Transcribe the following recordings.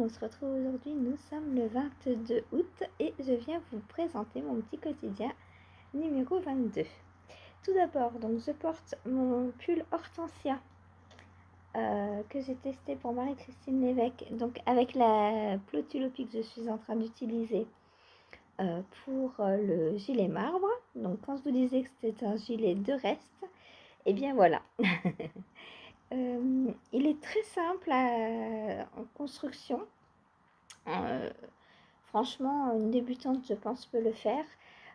on se retrouve aujourd'hui, nous sommes le 22 août et je viens vous présenter mon petit quotidien numéro 22. Tout d'abord, donc je porte mon pull Hortensia que j'ai testé pour Marie-Christine Lévesque, donc avec la Plotulopie que je suis en train d'utiliser pour le gilet marbre. Donc quand je vous disais que c'était un gilet de reste, et bien voilà. Il est très simple en construction. Franchement, une débutante, je pense, peut le faire.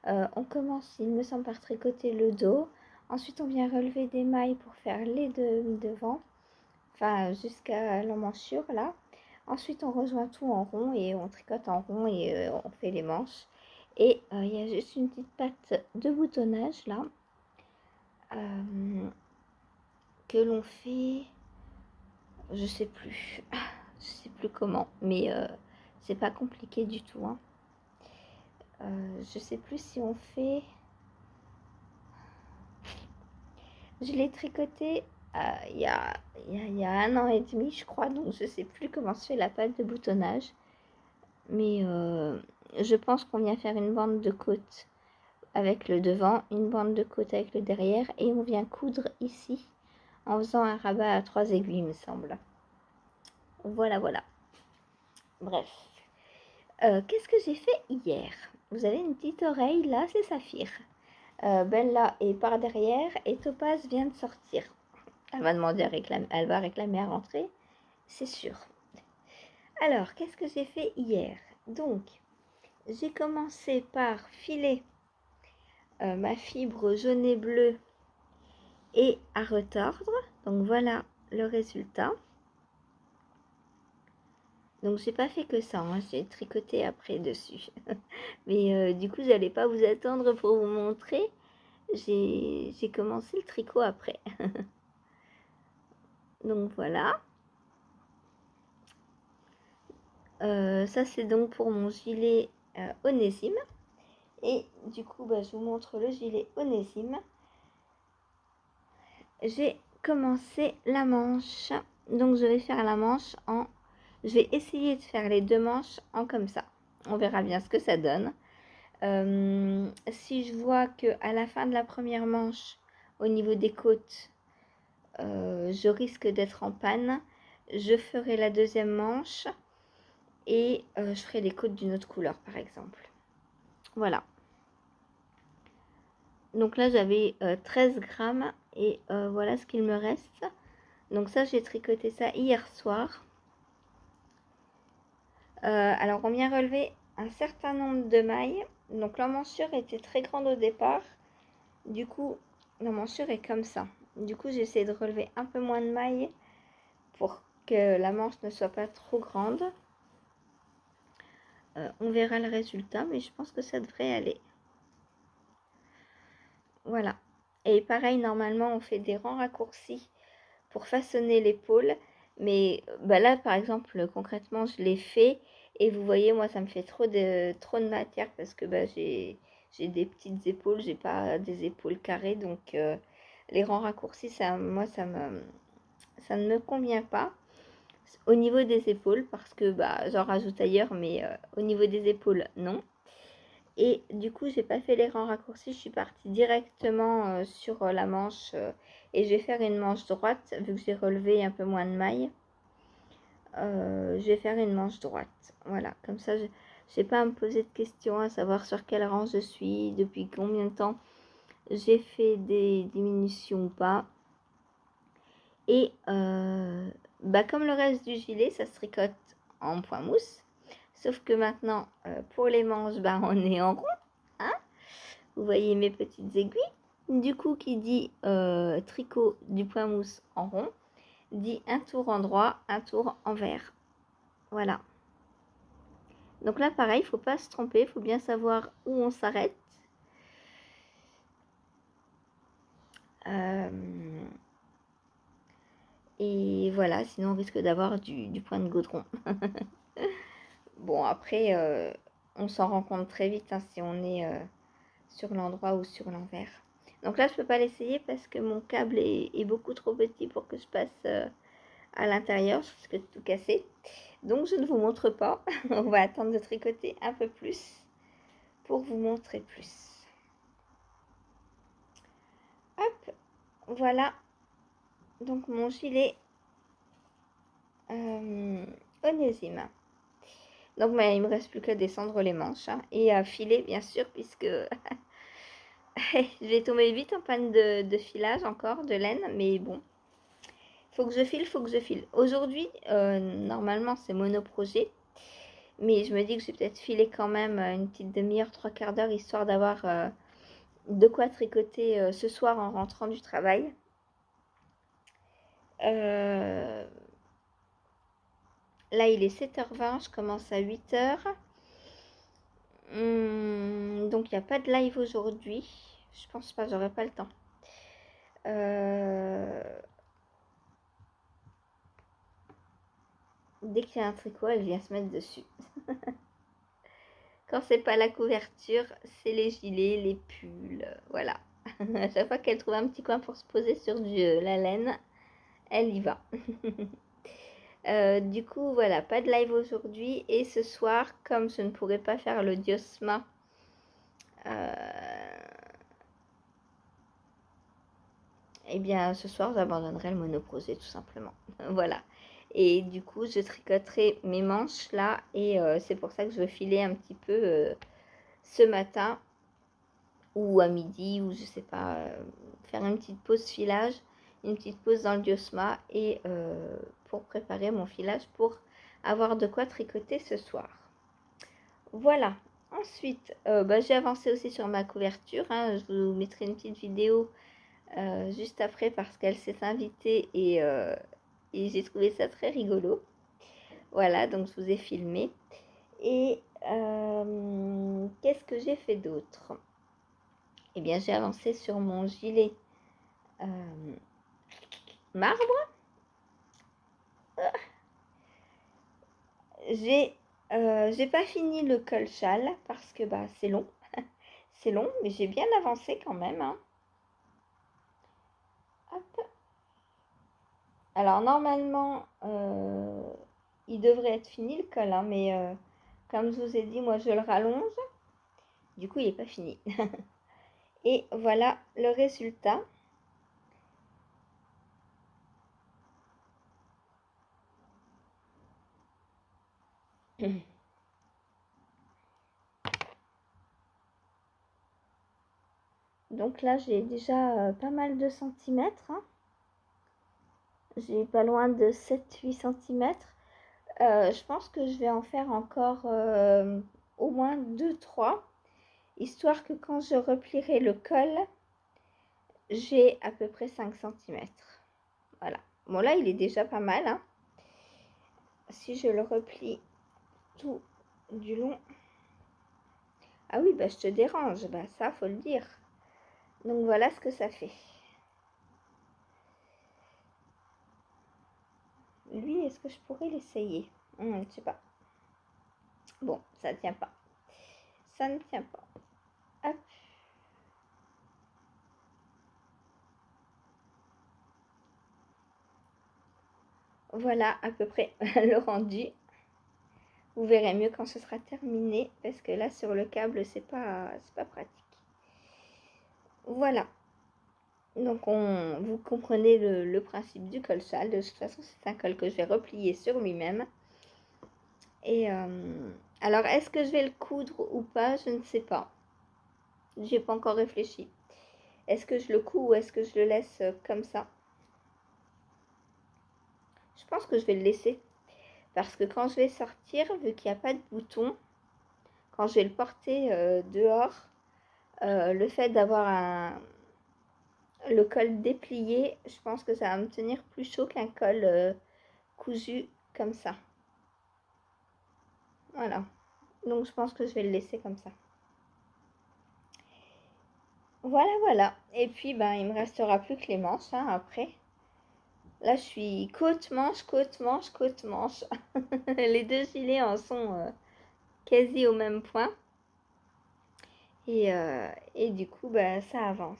On commence, il me semble, par tricoter le dos. Ensuite, on vient relever des mailles pour faire les deux devant, enfin jusqu'à l'emmanchure là. Ensuite, on rejoint tout en rond et on tricote en rond et on fait les manches. Et il y a juste une petite patte de boutonnage là que l'on fait, je sais plus comment, mais c'est pas compliqué du tout, hein. Je sais plus si on fait, je l'ai tricoté il y a 1 an et demi je crois, donc je sais plus comment se fait la patte de boutonnage, mais je pense qu'on vient faire une bande de côte avec le devant, une bande de côte avec le derrière, et on vient coudre ici en faisant un rabat à 3 aiguilles, il me semble. Voilà. Bref. Qu'est-ce que j'ai fait hier? Vous avez une petite oreille, là, c'est Saphir. Bella est par derrière et Topaz vient de sortir. Elle va demander à réclamer, elle va réclamer à rentrer, c'est sûr. Alors, qu'est-ce que j'ai fait hier? Donc, j'ai commencé par filer ma fibre jaune et bleue et à retordre. Donc voilà le résultat. Donc j'ai pas fait que ça, hein, j'ai tricoté après dessus. Mais du coup, j'allais pas vous attendre pour vous montrer. J'ai commencé le tricot après. Donc voilà. Ça c'est donc pour mon gilet Onésime. Et du coup, je vous montre le gilet Onésime. J'ai commencé la manche. Donc je vais faire la manche en... Je vais essayer de faire les deux manches en comme ça. On verra bien ce que ça donne. Si je vois que à la fin de la première manche, au niveau des côtes, je risque d'être en panne, je ferai la deuxième manche et je ferai les côtes d'une autre couleur par exemple. Voilà. Donc là j'avais 13 grammes et voilà ce qu'il me reste. Donc ça j'ai tricoté ça hier soir. Alors on vient relever un certain nombre de mailles. Donc l'emmanchure était très grande au départ. Du coup l'emmanchure est comme ça. Du coup j'essaie de relever un peu moins de mailles pour que la manche ne soit pas trop grande. On verra le résultat, mais je pense que ça devrait aller. Voilà. Et pareil, normalement, on fait des rangs raccourcis pour façonner l'épaule. Mais là, par exemple, concrètement, je l'ai fait. Et vous voyez, moi, ça me fait trop de matière parce que j'ai des petites épaules. J'ai pas des épaules carrées. Donc, les rangs raccourcis, ça ne me convient pas. Au niveau des épaules, parce que j'en rajoute ailleurs, mais au niveau des épaules, non. Et du coup, j'ai pas fait les rangs raccourcis, je suis partie directement sur la manche et je vais faire une manche droite, vu que j'ai relevé un peu moins de mailles. Je vais faire une manche droite, voilà, comme ça, je n'ai pas à me poser de questions, à savoir sur quel rang je suis, depuis combien de temps j'ai fait des diminutions ou pas. Et comme le reste du gilet, ça se tricote en point mousse. Sauf que maintenant, pour les manches, on est en rond. Hein, vous voyez mes petites aiguilles. Du coup, qui dit tricot du point mousse en rond, dit un tour en droit, un tour en vert. Voilà. Donc là, pareil, il ne faut pas se tromper. Il faut bien savoir où on s'arrête. Et voilà, sinon on risque d'avoir du point de goudron. Bon, après, on s'en rend compte très vite si on est sur l'endroit ou sur l'envers. Donc là, je ne peux pas l'essayer parce que mon câble est beaucoup trop petit pour que je passe à l'intérieur. Je risque de tout casser. Donc je ne vous montre pas, on va attendre de tricoter un peu plus pour vous montrer plus. Hop, voilà donc mon gilet onésime. Donc il me reste plus qu'à descendre les manches hein, et à filer bien sûr puisque je vais tomber vite en panne de filage encore, de laine, mais bon. Faut que je file. Aujourd'hui, normalement c'est monoprojet, mais je me dis que je vais peut-être filer quand même une petite demi-heure, trois quarts d'heure, histoire d'avoir de quoi tricoter ce soir en rentrant du travail. Là, il est 7h20, je commence à 8h. Donc, il n'y a pas de live aujourd'hui. Je pense pas, j'aurai pas le temps. Dès qu'il y a un tricot, elle vient se mettre dessus. Quand c'est pas la couverture, c'est les gilets, les pulls, voilà. À chaque fois qu'elle trouve un petit coin pour se poser sur la laine, elle y va. Du coup, voilà, pas de live aujourd'hui. Et ce soir, comme je ne pourrais pas faire le Diosma, eh bien, ce soir, j'abandonnerai le monoprojet, tout simplement. Voilà. Et du coup, je tricoterai mes manches là. Et c'est pour ça que je veux filer un petit peu ce matin. Ou à midi, ou je sais pas, faire une petite pause filage, une petite pause dans le Diosma et pour préparer mon filage pour avoir de quoi tricoter ce soir. Voilà. Ensuite, j'ai avancé aussi sur ma couverture. Hein. Je vous mettrai une petite vidéo juste après parce qu'elle s'est invitée et j'ai trouvé ça très rigolo. Voilà, donc je vous ai filmé. Et qu'est-ce que j'ai fait d'autre ? Eh bien, j'ai avancé sur mon gilet marbre. J'ai pas fini le col châle parce que c'est long. C'est long, mais j'ai bien avancé quand même. Hein. Hop. Alors, normalement, il devrait être fini le col, hein, mais comme je vous ai dit, moi je le rallonge. Du coup, il n'est pas fini. Et voilà le résultat. Donc là, j'ai déjà pas mal de centimètres. Hein. J'ai pas loin de 7-8 centimètres. Je pense que je vais en faire encore au moins 2-3. Histoire que quand je replierai le col, j'ai à peu près 5 centimètres. Voilà. Bon là, il est déjà pas mal. Hein. Si je le replie tout du long. Ah oui, je te dérange. Ça, faut le dire. Donc voilà ce que ça fait. Lui, est-ce que je pourrais l'essayer? Je sais pas. Bon, ça ne tient pas. Ça ne tient pas. Hop. Voilà à peu près le rendu. Vous verrez mieux quand ce sera terminé parce que là sur le câble c'est pas pratique. Voilà. Donc vous comprenez le principe du col châle. De toute façon c'est un col que je vais replier sur lui-même. Et alors est-ce que je vais le coudre ou pas? Je ne sais pas. J'ai pas encore réfléchi. Est-ce que je le couds ou est-ce que je le laisse comme ça? Je pense que je vais le laisser. Parce que quand je vais sortir, vu qu'il n'y a pas de bouton, quand je vais le porter dehors, le fait d'avoir le col déplié, je pense que ça va me tenir plus chaud qu'un col cousu comme ça. Voilà. Donc je pense que je vais le laisser comme ça. Voilà. Et puis il me restera plus que les manches après. Là je suis côte-manche. Les deux gilets en sont quasi au même point. Et du coup, ça avance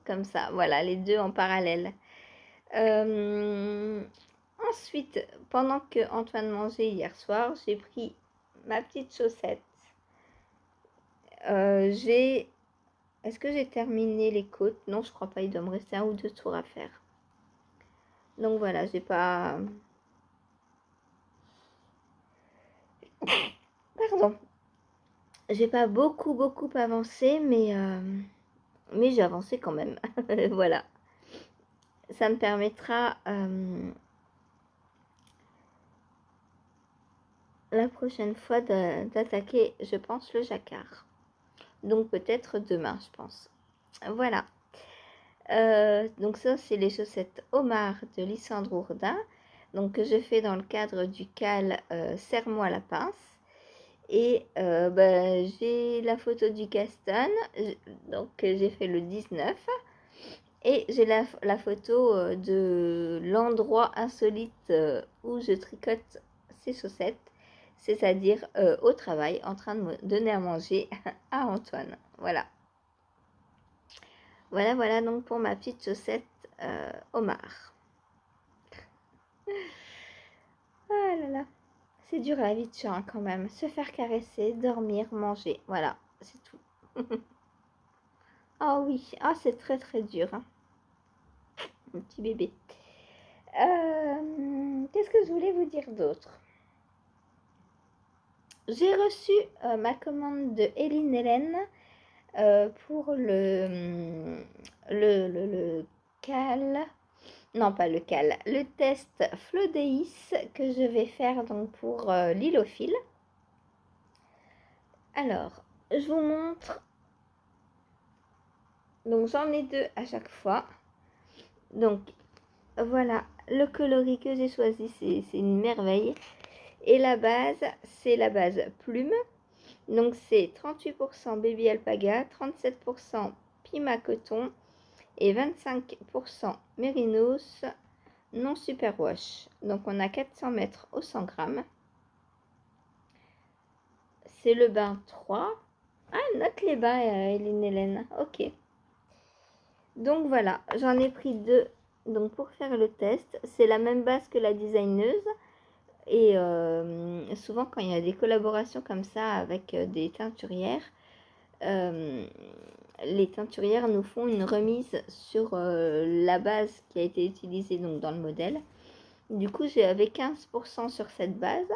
comme ça. Voilà, les deux en parallèle. Ensuite, pendant que Antoine mangeait hier soir, j'ai pris ma petite chaussette. Est-ce que j'ai terminé les côtes? Non, je crois pas, il doit me rester 1 ou 2 tours à faire. Donc voilà, j'ai pas... Pardon. J'ai pas beaucoup avancé, mais j'ai avancé quand même. Voilà. Ça me permettra la prochaine fois d'attaquer, je pense, le jacquard. Donc peut-être demain, je pense. Voilà. Donc ça, c'est les chaussettes homard de Lysandre Ourdin. Donc que je fais dans le cadre du cal Serre-moi la pince. Et j'ai la photo du Gaston. Donc j'ai fait le 19. Et j'ai la photo de l'endroit insolite où je tricote ces chaussettes. C'est-à-dire au travail, en train de me donner à manger à Antoine. Voilà. Voilà donc pour ma petite chaussette homard. Ah là là, c'est dur la vie de chat quand même. Se faire caresser, dormir, manger. Voilà, c'est tout. Oh oui, c'est très dur. Hein. Mon petit bébé. Qu'est-ce que je voulais vous dire d'autre? J'ai reçu ma commande de Eline Hélène pour le cal. Non, pas le cal. Le test Flodéis que je vais faire donc pour l'île aux fils. Alors, je vous montre. Donc, j'en ai 2 à chaque fois. Donc, voilà. Le coloris que j'ai choisi, c'est une merveille. Et la base, c'est la base plume. Donc, c'est 38% baby alpaga, 37% pima coton et 25% mérinos non superwash. Donc, on a 400 mètres au 100 grammes. C'est le bain 3. Ah, note les bains, Eline Hélène. Ok. Donc voilà, j'en ai pris 2 donc pour faire le test. C'est la même base que la designeuse. Et souvent, quand il y a des collaborations comme ça avec des teinturières, les teinturières nous font une remise sur la base qui a été utilisée donc, dans le modèle. Du coup, j'avais 15% sur cette base.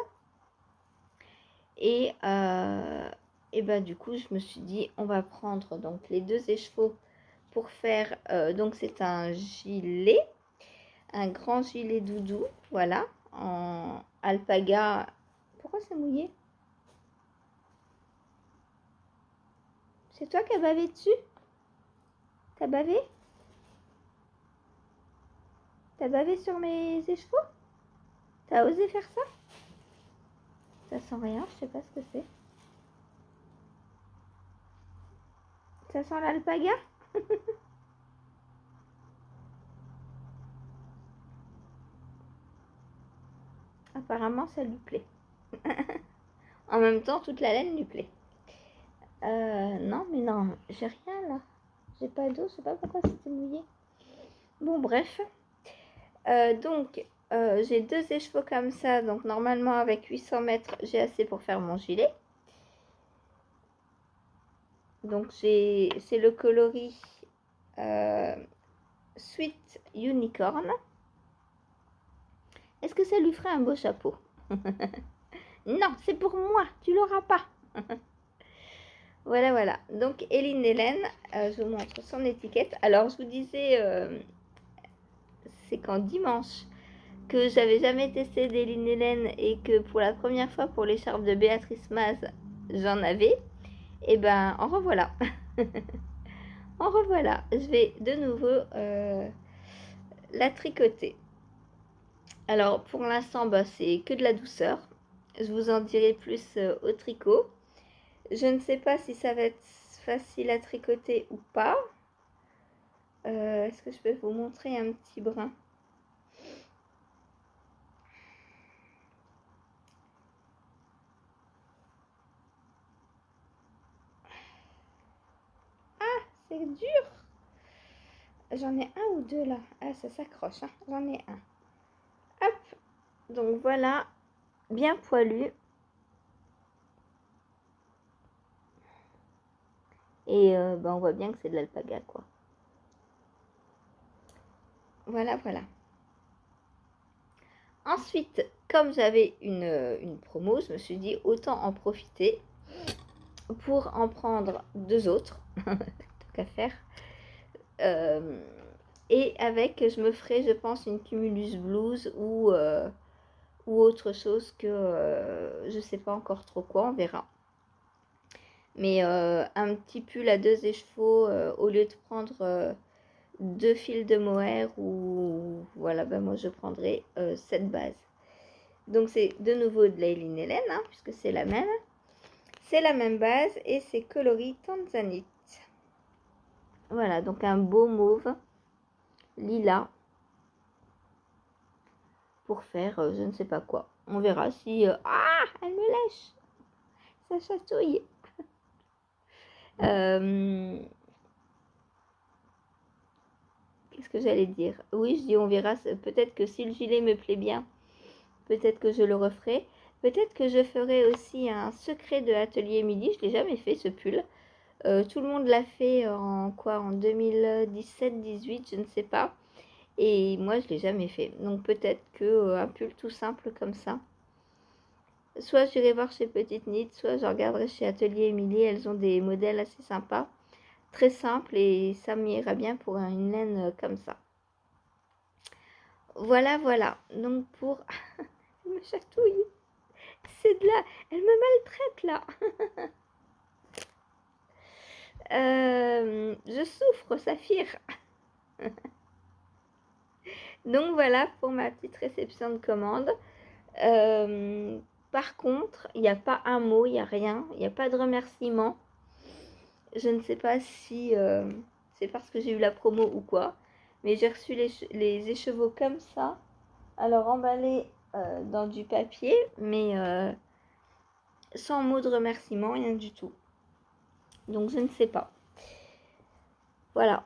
Et du coup, je me suis dit, on va prendre donc les 2 écheveaux pour faire, donc c'est un gilet, un grand gilet doudou, voilà, en alpaga. Pourquoi c'est mouillé? C'est toi qui as bavé dessus? T'as bavé? T'as bavé sur mes écheveaux? T'as osé faire ça? Ça sent rien, je sais pas ce que c'est. Ça sent l'alpaga? Apparemment, ça lui plaît. En même temps, toute la laine lui plaît. Non, mais non, j'ai rien là. J'ai pas d'eau, je sais pas pourquoi c'était mouillé. Bon, bref. Donc, j'ai 2 écheveaux comme ça. Donc, normalement, avec 800 mètres, j'ai assez pour faire mon gilet. Donc, c'est le coloris Sweet Unicorn. Est-ce que ça lui ferait un beau chapeau? Non, c'est pour moi, tu l'auras pas. Voilà. Donc, Eline Hélène, je vous montre son étiquette. Alors, je vous disais, c'est quand dimanche que j'avais jamais testé d'Eline Hélène et que pour la première fois pour l'écharpe de Béatrice Maz, j'en avais. Et ben, en revoilà. En revoilà. Je vais de nouveau la tricoter. Alors, pour l'instant, c'est que de la douceur. Je vous en dirai plus au tricot. Je ne sais pas si ça va être facile à tricoter ou pas. Est-ce que je peux vous montrer un petit brin? Ah, c'est dur. J'en ai un ou 2 là. Ah, ça s'accroche. Hein. J'en ai un. Hop. Donc voilà, bien poilu. Et ben, on voit bien que c'est de l'alpaga, quoi. Voilà, voilà. Ensuite, comme j'avais une promo, je me suis dit autant en profiter pour en prendre 2 autres, tant qu'à faire. Et avec, je me ferai, je pense, une Cumulus Blues ou autre chose que je sais pas encore trop quoi, on verra. Mais un petit pull à 2 écheveaux au lieu de prendre 2 fils de mohair ou voilà, ben moi je prendrai cette base. Donc c'est de nouveau de l'Eileen Hélène, hein, puisque c'est la même. C'est la même base et c'est coloris Tanzanite. Voilà, donc un beau mauve lilas pour faire je ne sais pas quoi. On verra si... ah, elle me lèche. Ça chatouille. Qu'est-ce que j'allais dire? Oui, je dis on verra. Peut-être que si le gilet me plaît bien, peut-être que je le referai. Peut-être que je ferai aussi un secret de Atelier Midi. Je ne l'ai jamais fait ce pull. Tout le monde l'a fait en quoi? En 2017-18, je ne sais pas. Et moi, je ne l'ai jamais fait. Donc peut-être que un pull tout simple comme ça. Soit j'irai voir chez Petite Knit, soit je regarderai chez Atelier Émilie. Elles ont des modèles assez sympas. Très simples et ça m'ira bien pour une laine comme ça. Voilà, voilà. Donc pour... Elle me chatouille. C'est de là. Elle me maltraite là. Je souffre, Saphir. Donc voilà pour ma petite réception de commande. Par contre, il n'y a pas un mot, il n'y a rien. Il n'y a pas de remerciement. Je ne sais pas si c'est parce que j'ai eu la promo ou quoi. Mais j'ai reçu les écheveaux comme ça. Alors emballés dans du papier. Mais sans mot de remerciement, rien du tout. Donc je ne sais pas. Voilà.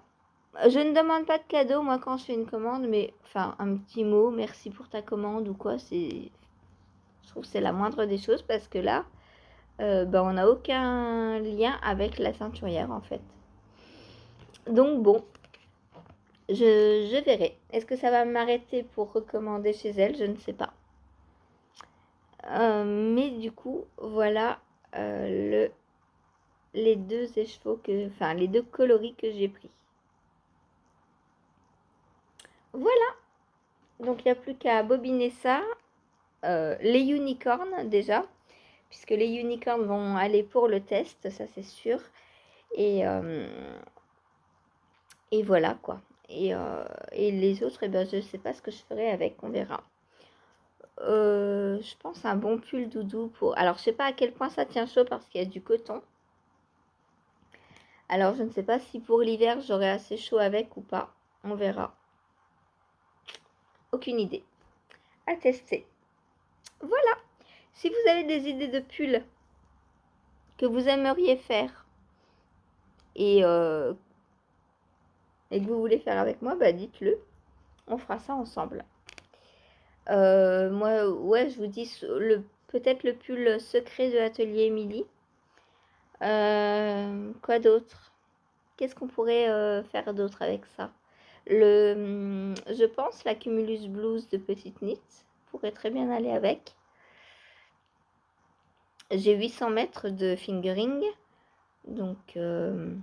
Je ne demande pas de cadeau, moi, quand je fais une commande, mais enfin, un petit mot, merci pour ta commande ou quoi, je trouve que c'est la moindre des choses parce que là, on n'a aucun lien avec la teinturière en fait. Donc bon, je verrai. Est-ce que ça va m'arrêter pour recommander chez elle? Je ne sais pas. Mais du coup, voilà les 2 écheveaux enfin les 2 coloris que j'ai pris. Voilà. Donc il n'y a plus qu'à bobiner ça. Les unicornes déjà, puisque les unicornes vont aller pour le test, ça c'est sûr. Et voilà quoi. Et les autres, ben, je sais pas ce que je ferai avec, on verra. Je pense un bon pull doudou pour... Alors je sais pas à quel point ça tient chaud parce qu'il y a du coton. Alors je ne sais pas si pour l'hiver j'aurai assez chaud avec ou pas. On verra. Aucune idée. À tester. Voilà. Si vous avez des idées de pulls que vous aimeriez faire et que vous voulez faire avec moi, bah dites-le. On fera ça ensemble. Moi, ouais, je vous dis peut-être le pull secret de l'atelier Émilie. Quoi d'autre? Qu'est-ce qu'on pourrait faire d'autre avec ça? Je pense la Cumulus Blues de Petite Knit pourrait très bien aller avec. J'ai 800 mètres de fingering. Donc, je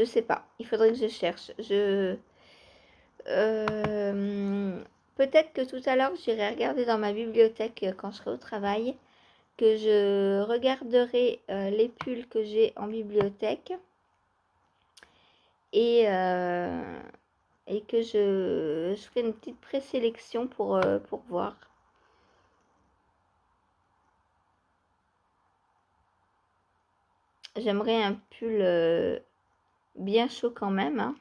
sais pas. Il faudrait que je cherche. Peut-être que tout à l'heure, j'irai regarder dans ma bibliothèque quand je serai au travail, que je regarderai les pulls que j'ai en bibliothèque et que je ferai une petite présélection pour voir. J'aimerais un pull bien chaud quand même, hein.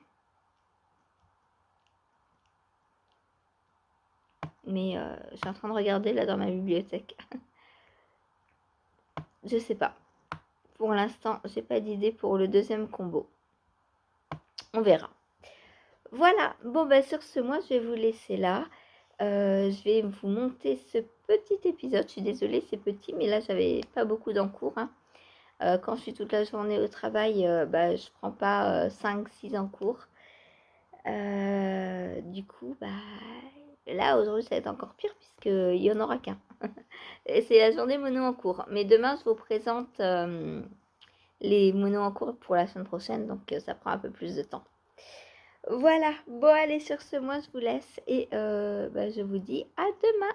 Mais je suis en train de regarder là dans ma bibliothèque. Je sais pas. Pour l'instant, j'ai pas d'idée pour le deuxième combo. On verra. Voilà, bon bah sur ce, moi je vais vous laisser là. Je vais vous monter ce petit épisode. Je suis désolée, c'est petit, mais là j'avais pas beaucoup d'encours, hein. Quand je suis toute la journée au travail, bah, je prends pas 5-6 encours. Du coup, bah, là aujourd'hui ça va être encore pire puisqu'il n'y en aura qu'un. Et c'est la journée mono en cours. Mais demain je vous présente les monos en cours pour la semaine prochaine, donc ça prend un peu plus de temps. Voilà, bon allez sur ce, moi je vous laisse et bah, je vous dis à demain.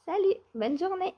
Salut, bonne journée.